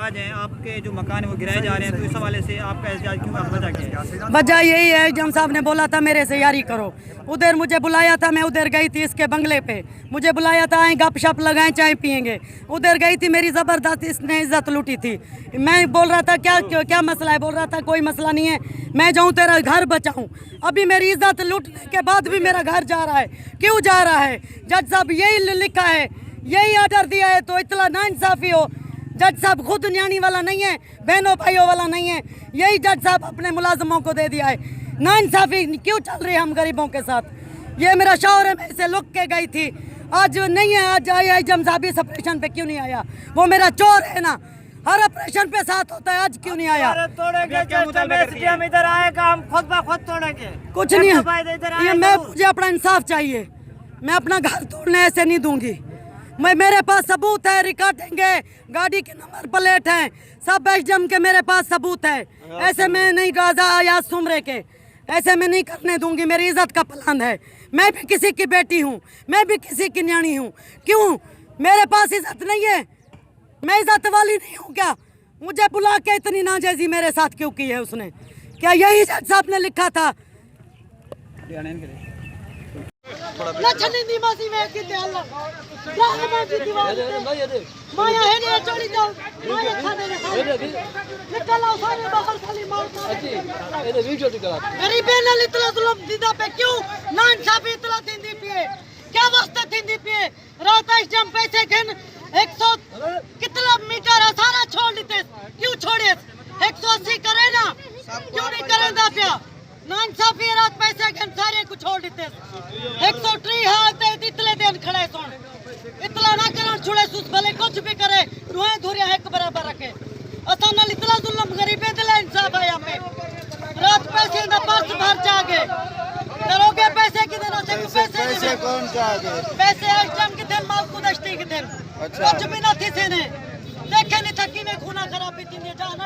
एहतजाज है, आपके जो मकान है वो गिराए जा रहे हैं, तो इस हवाले से आपका एहतजाज क्यों, वजह क्या है? वजह यही है, जम साहब ने बोला था मेरे से यारी करो, उधर मुझे बुलाया था, मैं उधर गई थी इसके बंगले पे, मुझे बुलाया था आए गप शप लगाएं चाय पियेंगे, उधर गई थी, मेरी ज़बरदस्त इसने इज्जत लूटी थी। मैं बोल रहा था क्या मसला है, बोल रहा था कोई मसला नहीं है, मैं जाऊँ तेरा घर बचाऊँ। अभी मेरी इज्जत लूटने के बाद भी मेरा घर जा रहा है, क्यों जा रहा है? जज साहब यही लिखा है, यही ऑर्डर दिया है, तो इतना नाइंसाफ़ी हो। जज साहब खुद न्याणी वाला नहीं है, बहनों भाइयों वाला नहीं है, यही जज साहब अपने मुलाजमों को दे दिया है। नाइंसाफ़ी क्यों चल रही है हम गरीबों के साथ? ये मेरा शौहर है, मैं इसे लुक के गई थी, आज नहीं है, आज आई जम साहब इस ऑपरेशन पे क्यों नहीं आया? वो मेरा चोर है ना, हर ऑपरेशन पे साथ होता है, आज क्यों नहीं आया? इधर आएगा हम खुद ब खुद तोड़ेंगे, कुछ नहीं है, मैं मुझे अपना इंसाफ चाहिए, मैं अपना घर तोड़ने ऐसे नहीं दूंगी। मेरे पास सबूत है, रिकॉर्डिंग है, गाड़ी के नंबर प्लेट हैं, सब एचएम के मेरे पास सबूत है। ऐसे में नहीं गाजा या सुमरे के, ऐसे में नहीं करने दूंगी, मेरी इज्जत का प्लान है। मैं भी किसी की बेटी हूँ, मैं भी किसी की न्याणी हूँ, क्यों मेरे पास इज्जत नहीं है? मैं इज्जत वाली नहीं हूँ क्या? मुझे बुला के इतनी नाजायजी मेरे साथ क्यों की है उसने? क्या यही जज साहब ने लिखा था? ना छन्नी मासी में की तेल जाने माजी दीवार माया है नहीं चोरी जाओ माया खाने निकल आओ सारे बाहर खाली मार ये वीडियो निकला गरीब है ना इतना जुल्म दीदा पे क्यों ना इंसाफी इतना दीदी पे क्या वास्ते दीदी पे रात इस जम पैसे खन 100 कितना मीटर सारा छोड़ देते क्यों छोड़े 180 करे ना क्यों नहीं करे दा पिया ना इंसाफी रात पैसे खन सारे को छोड़ देते 103 हाथ इतने दिन खड़े सोन इतना ना करन छुड़े सुस भले कुछ भी करे रुए धुरिया एक बराबर रखे असा नाल इतना जुल्म गरीबे दिले इंसाफ आया पे रात पैसे दा पर्स भर जागे करोगे पैसे किधर से पैसे कौन जागे पैसे आइटम के दिन माल कुदश्ती के दिन कुछ भी ना थी से ने देखे नहीं थकी में खूना खराबी थी जाना